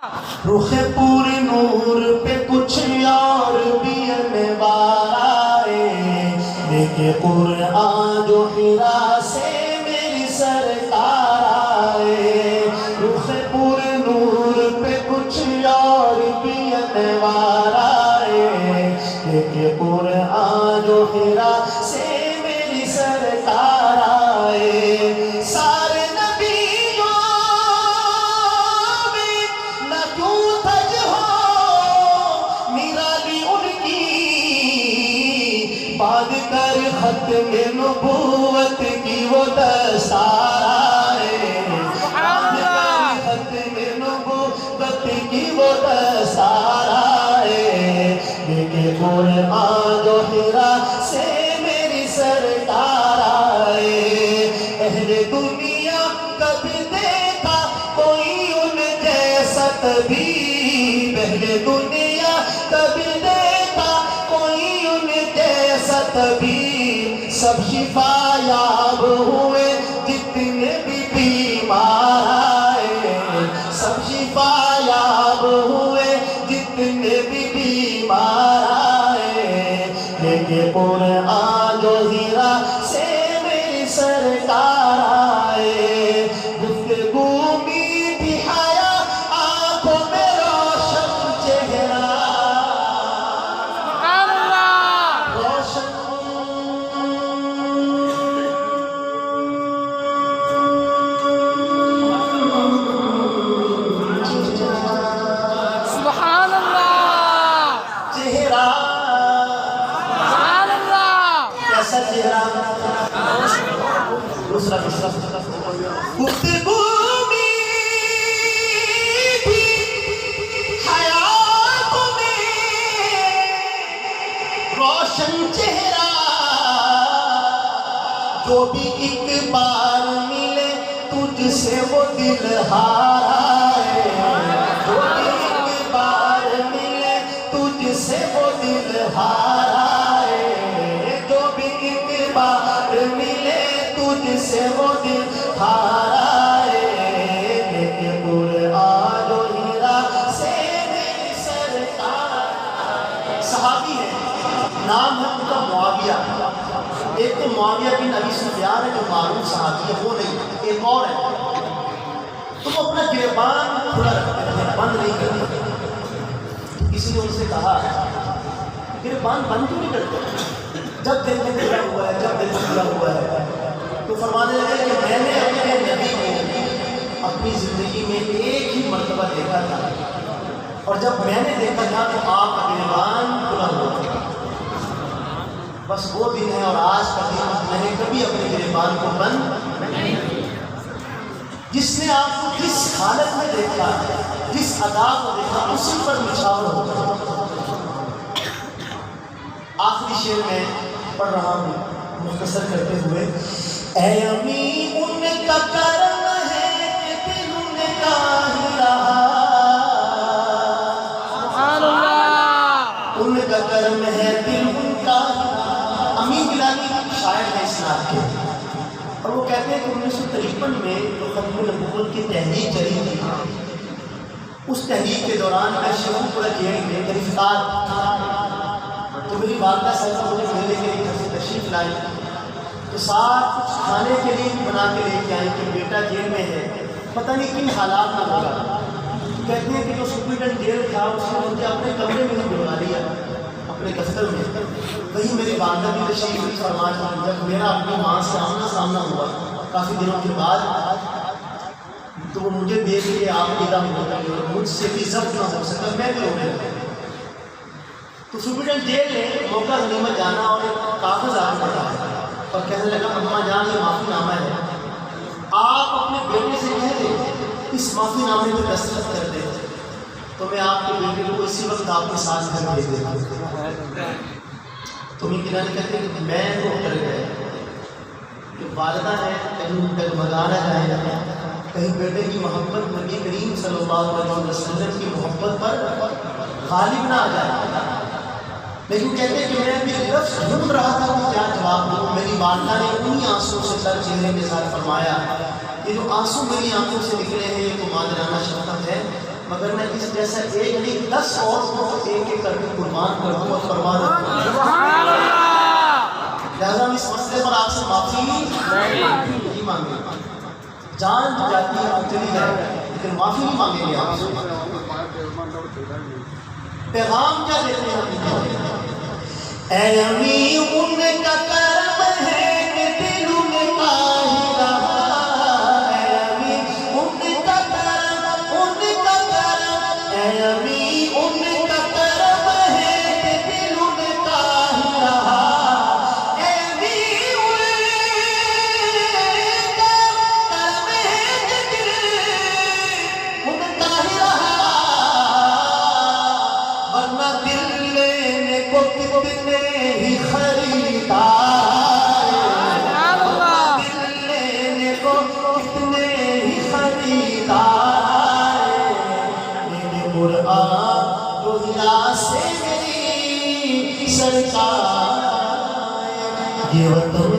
रुखे पूरे नूर पे कुछ और भी अनवार आए, लेके कुरान जो हिरा से मेरी सरकार आए। रुखे पूरे नूर पे कुछ और भी अनवार आए, लेके कुरान जो हिरा से मेरी सरकार आए। सारे नबियों में न क्यों थज हो निराली उनकी, बाद कर खत्म नबूवत की वो दस्तार आए, बाद कर खत्म नबूवत की वो दस्तार आए, लेके कुरान जो हिरा से मेरी सरकार आए। अहले दुनिया कभी देखा कोई उन जैसा कभी, पहले दुनिया कभी देखा कोई उन जैसा कभी। सब शिफायाब हुए जितने भी बीमार आए, सब शिफायाब हुए जितने भी बीमार आए, लेके कुरान जो हिरा से मेरी सरकार आए। गुफ्तगू मीठी हया आंखों में रोशन चेहरा, रोशन सुभान अल्लाह, चेहरा, सुभान अल्लाह। कैसा चेहरा? दूसरा गुफ्तगू मीठी हया आंखों में रोशन चेहरा, जो भी एक बार मिले तुझसे वो दिल हारा है, जो भी एक बार मिले तुझसे वो दिल हारा है, जो भी एक बार मिले तुझसे वो दिल हारा है, लेके कुरान जो हिरा से मेरी सरकार। सहाबी है, नाम है उनका मुआविया। एक तो मुआविया बिन अबी सुफियान है जो मारूफ सहाबी है, वो नहीं, एक और है। तो वो अपना गिरबान खुला रखते थे, बंद नहीं करते। इसलिए उनसे कहा गिरबान बंद क्यों नहीं करते, जब दिल में खुला हुआ है, जब दिल में खुला हुआ है। तो फरमाने लगे कि मैंने अपने नबी को अपनी ज़िंदगी में एक ही मर्तबा देखा था, और जब मैंने देखा था तो आपका गिरबान खुला हुआ था। बस वो दिन है और आज का दिन, मैंने कभी अपने गिरबान को बंद नहीं किया। जिसने आपको जिस हालत में देखा, जिस अदा को देखा, उसी पर निछावर होगा। आखिरी शेर में पढ़ रहा हूँ मुख्तसर करते हुए। ऐ अमी उनका करम है कि दिल उनका ही रहा, सुभान अल्लाह। उनका करम है दिल उनका ही रहा। अमीन गिलानी शायर है इस्लाम के, और वो कहते हैं कि 1953 में जो खत्म नबूवत की तहरीक चली थी, उस तहरीक के दौरान मैं शेखपुरा जेल में गिरफ्तार था। तो मेरी वालदा साहब मुझे मिलने के लिए घर से तशरीफ लाई, तो साथ कुछ खाने के लिए बना के लेके आए कि बेटा जेल में है, पता नहीं किन हालात में होगा। तो कहते हैं कि जो सुप्रीटेंडेंट जेल था उसने मुझे अपने कमरे में ही बुलवा लिया, अपने दफ्तर में। वहीं मेरी वालदा की तशरीफ फरमा, जब मेरा अपनी माँ से आमना सामना हुआ काफ़ी दिनों के बाद, तो वो मुझे देख के आप विदा हो, मुझसे भी जब्त ना हो सका, मैं भी रोने लगा। तो सुप्रीटेंडेंट जेल ने मौका गनीमत जाना और एक कागज़ आगे बढ़ाया और कहने लगा अम्मा जान ये माफ़ीनामा है, आप अपने बेटे से कह दें इस माफ़ीनामे पर दस्तखत कर दें, तो मैं आपके बेटे को इसी वक्त आपके साथ घर भेज देता। तो मैं किनारे कहते हैं कि मैं तो डर गया कि वालिदा है, कहीं डगमगा ना जाए, कहीं बेटे की मोहब्बत नबी करीम सल्लल्लाहु अलैहि वसल्लम की मोहब्बत पर गालिब ना आ जाए। लेकिन कहते हैं कि मैं भी लफ्ज़ ढूंढ रहा था कि क्या जवाब दूँ। मेरी वालिदा ने उन्हीं आंसुओं से सर चेहरे के साथ फरमाया, ये जो आंसू मेरी आंखों से निकले हैं ये तो मादराना शफ़क़त है, मगर मैं इस जैसा एक नहीं 10 और को एक एक करके कुर्बान कर दूं और परवाह न करूं। सुभान अल्लाह। लिहाजा हम इस मसले पर आपसे माफी नहीं मांगे। जान जाती है आप चली जाए लेकिन माफी नहीं मांगेंगे आपसे। पैगाम क्या देते हैं हम? ऐ अमी उनका करम है कि दिल उनका ही रहा। ऐ अमी उनका करम, ऐ अमी उनका करम है कि दिल उनका ही रहा। ऐ अमी उनका करम है कि दिल उनका ही रहा। वरना दिल लेने को कितने ही खरीदार, दिल लेने को कितने ही खरीदार। मेरे कुरान दुनिया से मेरी सरकार ये वतन